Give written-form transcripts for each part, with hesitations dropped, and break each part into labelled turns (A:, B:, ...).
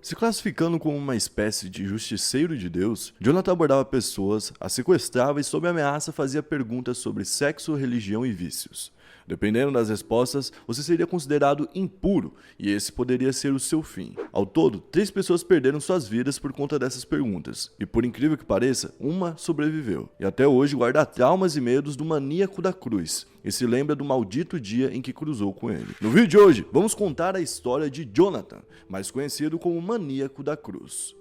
A: Se classificando como uma espécie de justiceiro de Deus, Jonathan abordava pessoas, as sequestrava e, sob ameaça, fazia perguntas sobre sexo, religião e vícios. Dependendo das respostas, você seria considerado impuro e esse poderia ser o seu fim. Ao todo, 3 pessoas perderam suas vidas por conta dessas perguntas, e por incrível que pareça, uma sobreviveu. E até hoje guarda traumas e medos do maníaco da cruz, e se lembra do maldito dia em que cruzou com ele. No vídeo de hoje, vamos contar a história de Jonathan, mais conhecido como maníaco da cruz.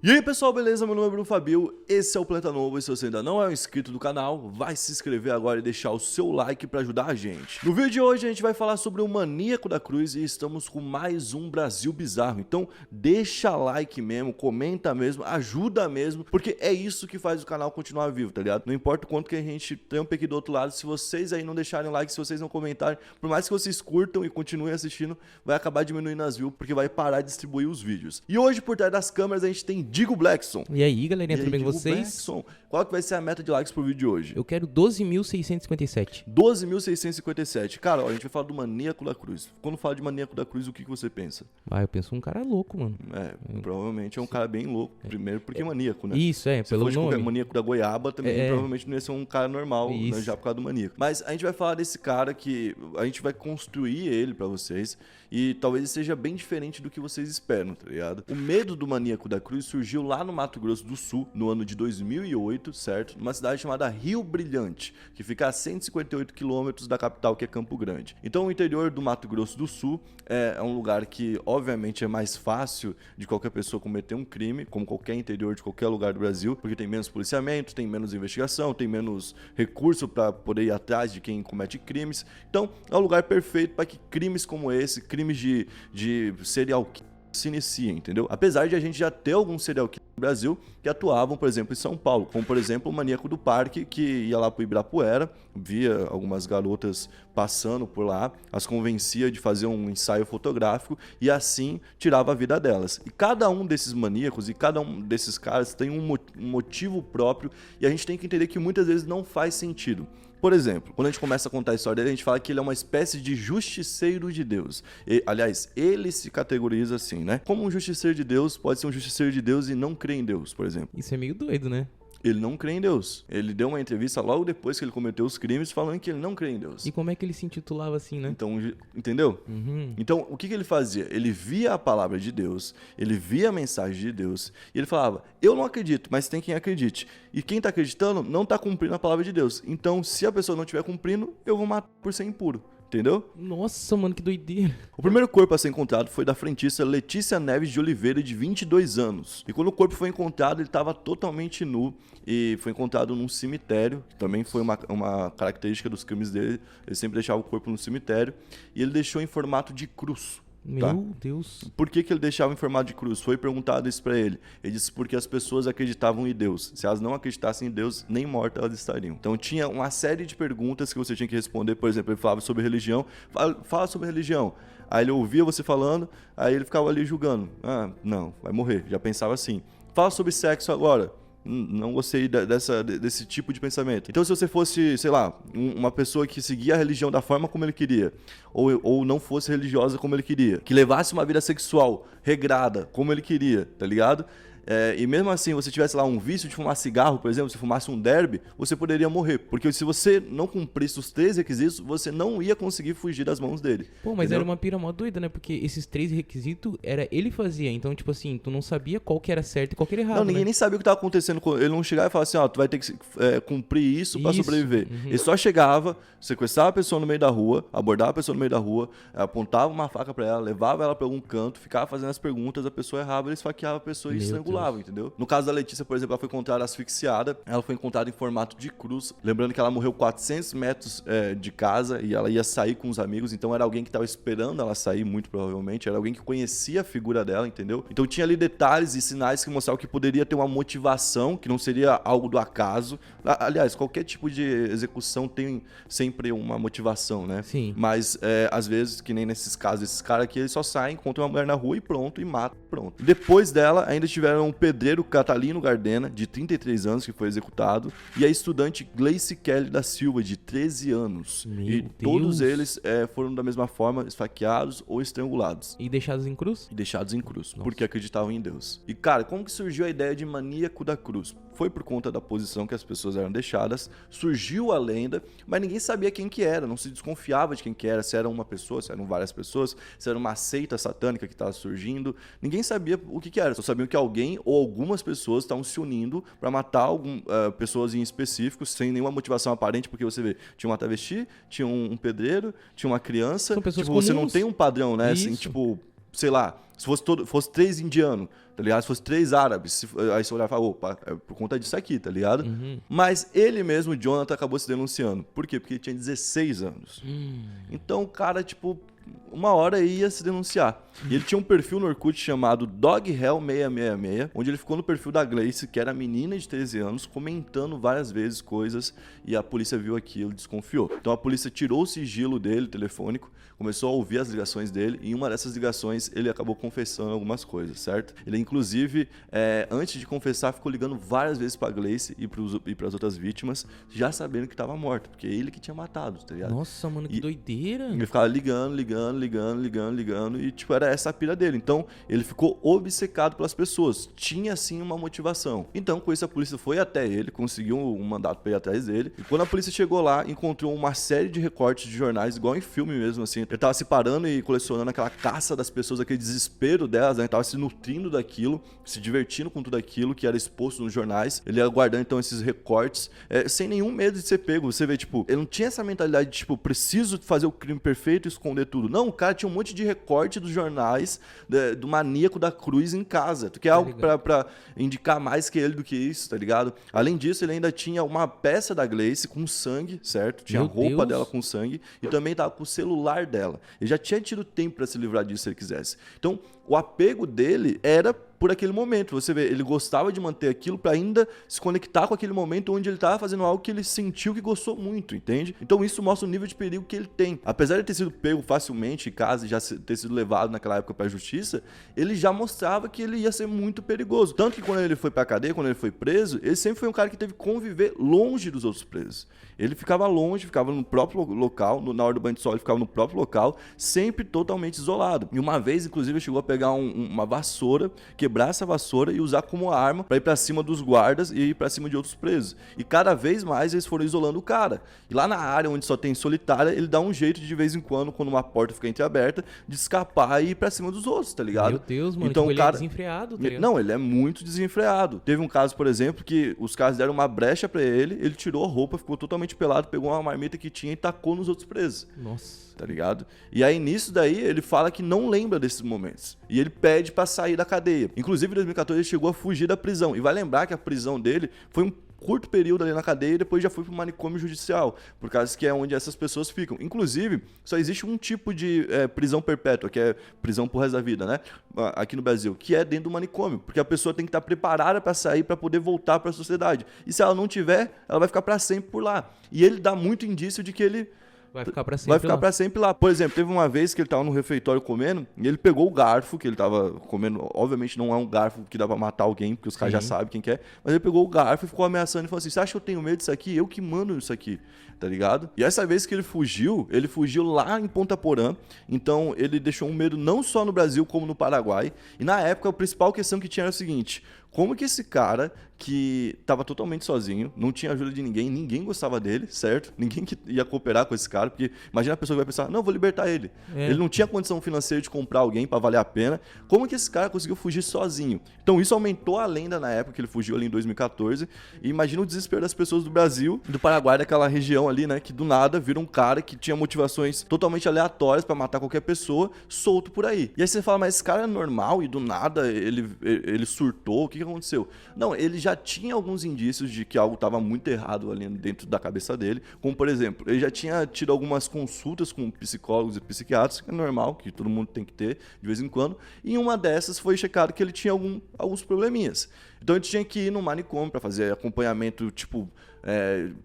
A: E aí pessoal, beleza? Meu nome é Bruno Fabio, esse é o Planeta Novo e se você ainda não é um inscrito do canal, vai se inscrever agora e deixar o seu like para ajudar a gente. No vídeo de hoje a gente vai falar sobre o maníaco da cruz e estamos com mais um Brasil Bizarro, então deixa like mesmo, comenta mesmo, ajuda mesmo, porque é isso que faz o canal continuar vivo, tá ligado? Não importa o quanto que a gente trampa aqui do outro lado, se vocês aí não deixarem like, se vocês não comentarem, por mais que vocês curtam e continuem assistindo, vai acabar diminuindo as views, porque vai parar de distribuir os vídeos. E hoje por trás das câmeras a gente tem Digo Blackson.
B: E aí, galerinha, tudo bem com vocês?
A: Blackson. Qual que vai ser a meta de likes pro vídeo de hoje?
B: Eu quero 12.657.
A: 12.657. Cara, ó, a gente vai falar do maníaco da cruz. Quando fala de maníaco da cruz, o que você pensa?
B: Ah, eu penso um cara louco, mano.
A: Provavelmente é um cara bem louco. Primeiro porque é maníaco, né?
B: Isso,
A: Se
B: pelo
A: fosse
B: nome.
A: maníaco da goiaba, também provavelmente não ia ser um cara normal, né, já por causa do maníaco. Mas a gente vai falar desse cara que a gente vai construir ele pra vocês e talvez ele seja bem diferente do que vocês esperam, tá ligado? O medo do maníaco da cruz surgiu lá no Mato Grosso do Sul, no ano de 2008, certo? Numa cidade chamada Rio Brilhante, que fica a 158 quilômetros da capital, que é Campo Grande. Então o interior do Mato Grosso do Sul é um lugar que obviamente é mais fácil de qualquer pessoa cometer um crime, como qualquer interior de qualquer lugar do Brasil, porque tem menos policiamento, tem menos investigação, tem menos recurso para poder ir atrás de quem comete crimes. Então é um lugar perfeito para que crimes como esse, crimes de serial killer, se inicia, entendeu? Apesar de a gente já ter alguns serial killers no Brasil que atuavam, por exemplo, em São Paulo, como por exemplo o maníaco do parque que ia lá pro Ibirapuera, via algumas garotas passando por lá, as convencia de fazer um ensaio fotográfico e assim tirava a vida delas. E cada um desses maníacos e cada um desses caras tem um motivo próprio e a gente tem que entender que muitas vezes não faz sentido. Por exemplo, quando a gente começa a contar a história dele, a gente fala que ele é uma espécie de justiceiro de Deus. Aliás, ele se categoriza assim, né? Como um justiceiro de Deus pode ser um justiceiro de Deus e não crer em Deus, por exemplo.
B: Isso é meio doido, né?
A: Ele não crê em Deus. Ele deu uma entrevista logo depois que ele cometeu os crimes falando que ele não crê em Deus.
B: E como é que ele se intitulava assim, né?
A: Então, entendeu? Então, o que ele fazia? Ele via a palavra de Deus, ele via a mensagem de Deus, e ele falava, eu não acredito, mas tem quem acredite. E quem está acreditando não está cumprindo a palavra de Deus. Então, se a pessoa não estiver cumprindo, eu vou matar por ser impuro. Entendeu?
B: Nossa, mano, que doideira.
A: O primeiro corpo a ser encontrado foi da frentista Letícia Neves de Oliveira, de 22 anos. E quando o corpo foi encontrado, ele estava totalmente nu e foi encontrado num cemitério. Também foi uma característica dos crimes dele. Ele sempre deixava o corpo no cemitério e ele deixou em formato de cruz. Tá?
B: Meu Deus.
A: Por que ele deixava em formato de cruz? Foi perguntado isso pra ele. Ele disse porque as pessoas acreditavam em Deus. Se elas não acreditassem em Deus, nem mortas elas estariam. Então tinha uma série de perguntas que você tinha que responder. Por exemplo, ele falava sobre religião. Fala sobre religião. Aí ele ouvia você falando, aí ele ficava ali julgando. Ah, não, vai morrer. Já pensava assim. Fala sobre sexo agora. Não gostei desse tipo de pensamento. Então se você fosse, sei lá, uma pessoa que seguia a religião da forma como ele queria, ou não fosse religiosa como ele queria, que levasse uma vida sexual regrada como ele queria, tá ligado? E mesmo assim, você tivesse lá um vício de fumar cigarro, por exemplo, se fumasse um derby, você poderia morrer. Porque se você não cumprisse os 3 requisitos, você não ia conseguir fugir das mãos dele.
B: Pô, mas
A: entendeu?
B: era uma pira mó doida, né? Porque esses 3 requisitos era ele fazia. Então, tipo assim, tu não sabia qual que era certo e qual que era errado.
A: Não, ninguém
B: né?
A: nem sabia o que estava acontecendo. Ele não chegava e falava assim, ó, tu vai ter que cumprir isso pra sobreviver. Ele só chegava, sequestrava a pessoa no meio da rua, abordava a pessoa no meio da rua, apontava uma faca pra ela, levava ela pra algum canto, ficava fazendo as perguntas, a pessoa errava, ele esfaqueava a pessoa e estrangulava, entendeu? No caso da Letícia, por exemplo, ela foi encontrada asfixiada, ela foi encontrada em formato de cruz, lembrando que ela morreu 400 metros de casa e ela ia sair com os amigos, então era alguém que estava esperando ela sair, muito provavelmente, era alguém que conhecia a figura dela, entendeu? Então tinha ali detalhes e sinais que mostravam que poderia ter uma motivação, que não seria algo do acaso. Aliás, qualquer tipo de execução tem sempre uma motivação, né?
B: Sim.
A: Mas às vezes, que nem nesses casos, esses caras aqui, eles só saem, encontram uma mulher na rua e pronto, e matam, pronto. Depois dela, ainda tiveram um pedreiro Catalino Gardena, de 33 anos, que foi executado, e a estudante Gleice Kelly da Silva, de 13 anos. E todos eles foram da mesma forma esfaqueados ou estrangulados.
B: E deixados em cruz?
A: E deixados em cruz, porque acreditavam em Deus. E, cara, como que surgiu a ideia de maníaco da cruz? Foi por conta da posição que as pessoas eram deixadas, surgiu a lenda, mas ninguém sabia quem que era, não se desconfiava de quem que era, se era uma pessoa, se eram várias pessoas, se era uma seita satânica que estava surgindo, ninguém sabia o que era, só sabiam que alguém ou algumas pessoas estavam se unindo para matar pessoas em específico, sem nenhuma motivação aparente, porque você vê, tinha uma travesti, tinha um pedreiro, tinha uma criança,
B: são pessoas
A: tipo,
B: comuns.
A: Você não tem um padrão, né, assim, tipo, sei lá, se fosse 3 indianos, tá ligado? Se fosse 3 árabes, aí você olhar e falar, opa, é por conta disso aqui, tá ligado? Mas ele mesmo, Jonathan, acabou se denunciando. Por quê? Porque ele tinha 16 anos. Então o cara, tipo, uma hora ia se denunciar. E ele tinha um perfil no Orkut chamado DogHell666, onde ele ficou no perfil da Gleice, que era a menina de 13 anos, comentando várias vezes coisas, e a polícia viu aquilo e desconfiou. Então a polícia tirou o sigilo dele, telefônico, começou a ouvir as ligações dele, e em uma dessas ligações ele acabou confessando algumas coisas, certo? Ele, inclusive, antes de confessar, ficou ligando várias vezes pra Gleice e pras outras vítimas, já sabendo que tava morto, porque é ele que tinha matado, tá ligado?
B: Nossa, mano, que doideira!
A: Ele ficava ligando, e, tipo, era essa a pira dele. Então, ele ficou obcecado pelas pessoas. Tinha, sim, uma motivação. Então, com isso, a polícia foi até ele, conseguiu um mandato pra ir atrás dele. E quando a polícia chegou lá, encontrou uma série de recortes de jornais, igual em filme mesmo, assim. Ele tava se parando e colecionando aquela caça das pessoas, aquele desespero delas, né? Ele tava se nutrindo daquilo, se divertindo com tudo aquilo que era exposto nos jornais. Ele ia guardando, então, esses recortes, sem nenhum medo de ser pego. Você vê, tipo, ele não tinha essa mentalidade de, tipo, preciso fazer o crime perfeito e esconder tudo. Não, o cara tinha um monte de recorte dos jornais do maníaco da cruz em casa. Tu quer algo pra indicar mais que ele do que isso, tá ligado? Além disso, ele ainda tinha uma peça da Gleice com sangue, certo? Tinha a roupa dela com sangue e também tava com o celular dela. Ele já tinha tido tempo pra se livrar disso se ele quisesse. Então, o apego dele era por aquele momento. Você vê, ele gostava de manter aquilo pra ainda se conectar com aquele momento onde ele tava fazendo algo que ele sentiu que gostou muito, entende? Então isso mostra o nível de perigo que ele tem. Apesar de ter sido pego facilmente em casa e já ter sido levado naquela época pra justiça, ele já mostrava que ele ia ser muito perigoso. Tanto que quando ele foi pra cadeia, quando ele foi preso, ele sempre foi um cara que teve que conviver longe dos outros presos. Ele ficava longe, ficava no próprio local, na hora do banho de sol ele ficava no próprio local, sempre totalmente isolado. E uma vez, inclusive, ele chegou a pegar uma vassoura, quebrar essa vassoura e usar como arma pra ir pra cima dos guardas e ir pra cima de outros presos. E cada vez mais eles foram isolando o cara. E lá na área onde só tem solitária, ele dá um jeito de vez em quando uma porta fica entreaberta, de escapar e ir pra cima dos outros, tá ligado?
B: Meu Deus, mano,
A: então,
B: tipo,
A: o cara...
B: ele é desenfreado, tá ligado?
A: Não, ele é muito desenfreado. Teve um caso, por exemplo, que os caras deram uma brecha pra ele tirou a roupa, ficou totalmente pelado, pegou uma marmita que tinha e tacou nos outros presos.
B: Nossa.
A: Tá ligado? E aí, nisso daí, ele fala que não lembra desses momentos. E ele pede pra sair da cadeia. Inclusive, em 2014, ele chegou a fugir da prisão. E vai lembrar que a prisão dele foi um curto período ali na cadeia e depois já foi pro manicômio judicial, por causa que é onde essas pessoas ficam. Inclusive, só existe um tipo de prisão perpétua, que é prisão pro resto da vida, né? Aqui no Brasil, que é dentro do manicômio, porque a pessoa tem que estar preparada para sair, para poder voltar para a sociedade. E se ela não tiver, ela vai ficar para sempre por lá. E ele dá muito indício de que ele
B: vai ficar pra sempre
A: vai ficar pra sempre lá. Por exemplo, teve uma vez que ele tava no refeitório comendo e ele pegou o garfo que ele tava comendo. Obviamente não é um garfo que dá pra matar alguém, porque os caras já sabem quem que é. Mas ele pegou o garfo e ficou ameaçando e falou assim, você acha que eu tenho medo disso aqui? Eu que mando isso aqui, tá ligado? E essa vez que ele fugiu lá em Ponta Porã. Então ele deixou um medo não só no Brasil como no Paraguai. E na época a principal questão que tinha era o seguinte... Como que esse cara, que tava totalmente sozinho, não tinha ajuda de ninguém, ninguém gostava dele, certo? Ninguém que ia cooperar com esse cara, porque imagina a pessoa que vai pensar, não, vou libertar ele. Ele não tinha condição financeira de comprar alguém pra valer a pena. Como que esse cara conseguiu fugir sozinho? Então isso aumentou a lenda na época que ele fugiu ali em 2014. E imagina o desespero das pessoas do Brasil, do Paraguai, daquela região ali, né? Que do nada vira um cara que tinha motivações totalmente aleatórias pra matar qualquer pessoa, solto por aí. E aí você fala, mas esse cara é normal e do nada ele surtou, o que aconteceu? Não, ele já tinha alguns indícios de que algo estava muito errado ali dentro da cabeça dele, como por exemplo, ele já tinha tido algumas consultas com psicólogos e psiquiatras, que é normal, que todo mundo tem que ter de vez em quando, e em uma dessas foi checado que ele tinha alguns probleminhas. Então ele tinha que ir no manicômio pra fazer acompanhamento, tipo,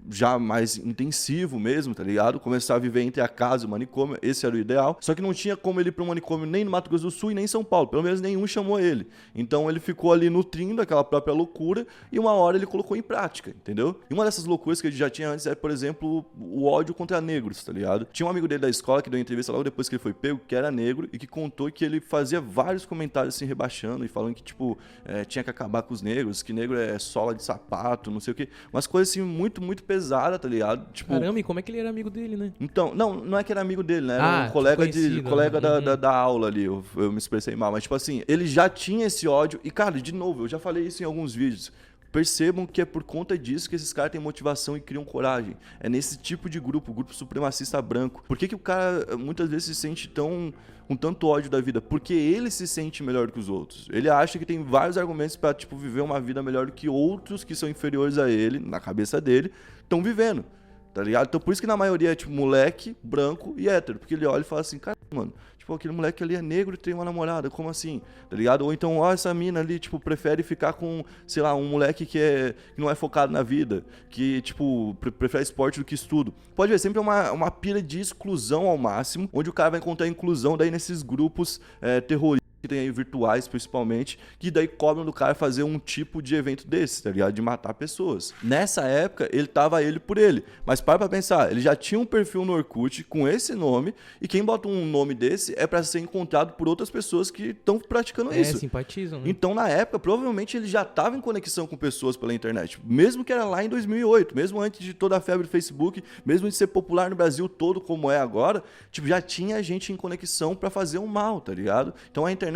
A: já mais intensivo mesmo, tá ligado? Começar a viver entre a casa e o manicômio, esse era o ideal. Só que não tinha como ele ir para um manicômio nem no Mato Grosso do Sul e nem em São Paulo, pelo menos nenhum chamou ele. Então ele ficou ali nutrindo aquela própria loucura e uma hora ele colocou em prática, entendeu? E uma dessas loucuras que ele já tinha antes é, por exemplo, o ódio contra negros, tá ligado? Tinha um amigo dele da escola que deu entrevista logo depois que ele foi pego, que era negro, e que contou que ele fazia vários comentários assim, rebaixando e falando que, tipo, tinha que acabar com os negros, que negro é sola de sapato, não sei o quê. Umas coisas assim muito, muito pesada, tá ligado? Tipo,
B: caramba, e como é que ele era amigo dele, né?
A: Então, não é que era amigo dele, né? Era um colega da aula ali, eu me expressei mal. Mas, tipo assim, ele já tinha esse ódio. E, cara, de novo, eu já falei isso em alguns vídeos. Percebam que é por conta disso que esses caras têm motivação e criam coragem. É nesse tipo de grupo supremacista branco. Por que o cara muitas vezes se sente com tanto ódio da vida? Porque ele se sente melhor que os outros. Ele acha que tem vários argumentos pra, tipo, viver uma vida melhor do que outros que são inferiores a ele, na cabeça dele, estão vivendo. Tá ligado? Então por isso que na maioria é tipo moleque, branco e hétero. Porque ele olha e fala assim, cara, mano, tipo, aquele moleque ali é negro e tem uma namorada, como assim? Tá ligado? Ou então, ó, essa mina ali, tipo, prefere ficar com, sei lá, um moleque que não é focado na vida, que, tipo, prefere esporte do que estudo. Pode ver, sempre é uma pira de exclusão ao máximo, onde o cara vai encontrar inclusão daí nesses grupos terroristas, que tem aí virtuais principalmente, que daí cobram do cara fazer um tipo de evento desse, tá ligado? De matar pessoas. Nessa época, ele tava ele por ele. Mas para pra pensar, ele já tinha um perfil no Orkut com esse nome, e quem bota um nome desse é pra ser encontrado por outras pessoas que estão praticando isso.
B: Simpatizam, né?
A: Então, na época, provavelmente ele já tava em conexão com pessoas pela internet. Mesmo que era lá em 2008, mesmo antes de toda a febre do Facebook, mesmo de ser popular no Brasil todo como é agora, tipo, já tinha gente em conexão pra fazer um mal, tá ligado? Então a internet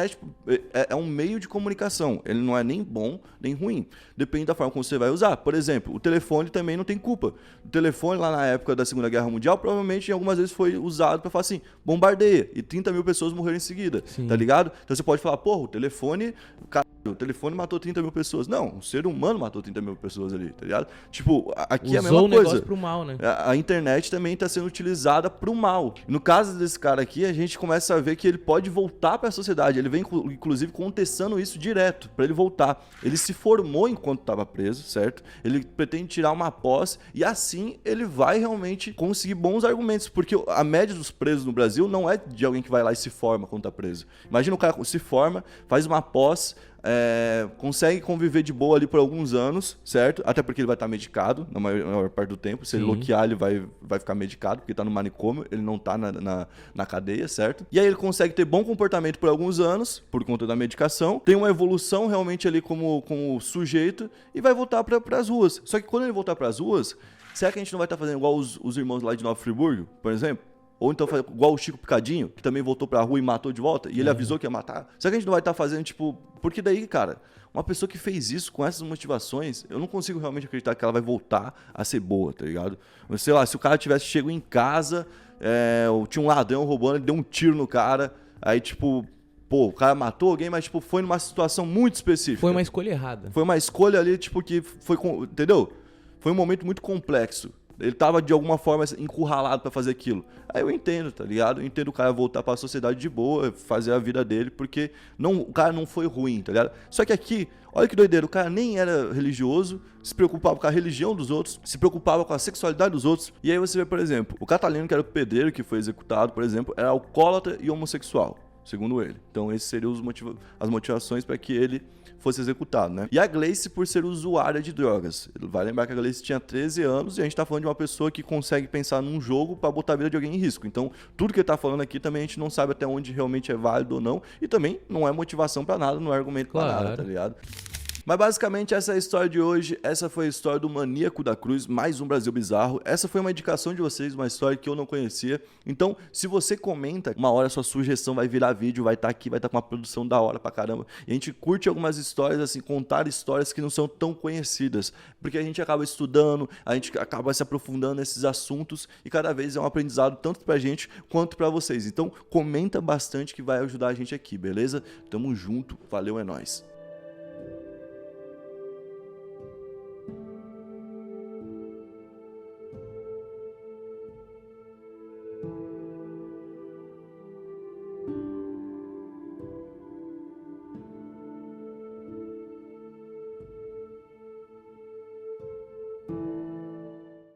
A: é um meio de comunicação. Ele não é nem bom, nem ruim. Depende da forma como você vai usar. Por exemplo, o telefone também não tem culpa. O telefone, lá na época da Segunda Guerra Mundial, provavelmente algumas vezes foi usado para falar assim, bombardeia. E 30 mil pessoas morreram em seguida. Sim. Tá ligado? Então você pode falar, porra, o telefone matou 30 mil pessoas. Não, um ser humano matou 30 mil pessoas ali, tá ligado? Tipo, aqui é a mesma coisa. Usou o negócio
B: pro mal, né?
A: A internet também tá sendo utilizada pro mal. No caso desse cara aqui, a gente começa a ver que ele pode voltar pra sociedade. Ele vem, inclusive, contestando isso direto, pra ele voltar. Ele se formou enquanto tava preso, certo? Ele pretende tirar uma pós e assim ele vai realmente conseguir bons argumentos, porque a média dos presos no Brasil não é de alguém que vai lá e se forma quando tá preso. Imagina o cara se forma, faz uma pós, consegue conviver de boa ali por alguns anos, certo? Até porque ele vai estar medicado na maior parte do tempo. Se ele loquear, ele vai ficar medicado, porque tá no manicômio, ele não tá na cadeia, certo? E aí ele consegue ter bom comportamento por alguns anos, por conta da medicação, tem uma evolução realmente ali como sujeito e vai voltar para as ruas. Só que quando ele voltar para as ruas, será que a gente não vai estar fazendo igual os irmãos lá de Nova Friburgo, por exemplo? Ou então igual o Chico Picadinho, que também voltou pra rua e matou de volta, e ele avisou que ia matar. Será que a gente não vai estar fazendo, tipo... Porque daí, cara, uma pessoa que fez isso com essas motivações, eu não consigo realmente acreditar que ela vai voltar a ser boa, tá ligado? Sei lá, se o cara tivesse chegado em casa, tinha um ladrão roubando, ele deu um tiro no cara, aí, tipo... Pô, o cara matou alguém, mas, tipo, foi numa situação muito específica.
B: Foi uma escolha errada.
A: Foi uma escolha ali, tipo, que foi... Entendeu? Foi um momento muito complexo. Ele tava, de alguma forma, encurralado pra fazer aquilo. Aí eu entendo, tá ligado? Eu entendo o cara voltar pra sociedade de boa, fazer a vida dele, porque o cara não foi ruim, tá ligado? Só que aqui, olha que doideira, o cara nem era religioso, se preocupava com a religião dos outros, se preocupava com a sexualidade dos outros. E aí você vê, por exemplo, o Catalino, que era o pedreiro que foi executado, por exemplo, era alcoólatra e homossexual, segundo ele. Então essas seriam as motivações para que ele fosse executado, né? E a Gleice por ser usuária de drogas. Vai lembrar que a Gleice tinha 13 anos e a gente tá falando de uma pessoa que consegue pensar num jogo para botar a vida de alguém em risco. Então, tudo que ele tá falando aqui também a gente não sabe até onde realmente é válido ou não, e também não é motivação para nada, não é argumento para nada, tá ligado? Mas basicamente essa é a história de hoje, essa foi a história do Maníaco da Cruz, mais um Brasil Bizarro. Essa foi uma indicação de vocês, uma história que eu não conhecia. Então, se você comenta, uma hora a sua sugestão vai virar vídeo, vai estar aqui, vai estar com uma produção da hora pra caramba. E a gente curte algumas histórias, assim, contar histórias que não são tão conhecidas, porque a gente acaba estudando, a gente acaba se aprofundando nesses assuntos e cada vez é um aprendizado tanto pra gente quanto pra vocês. Então, comenta bastante que vai ajudar a gente aqui, beleza? Tamo junto, valeu, é nóis.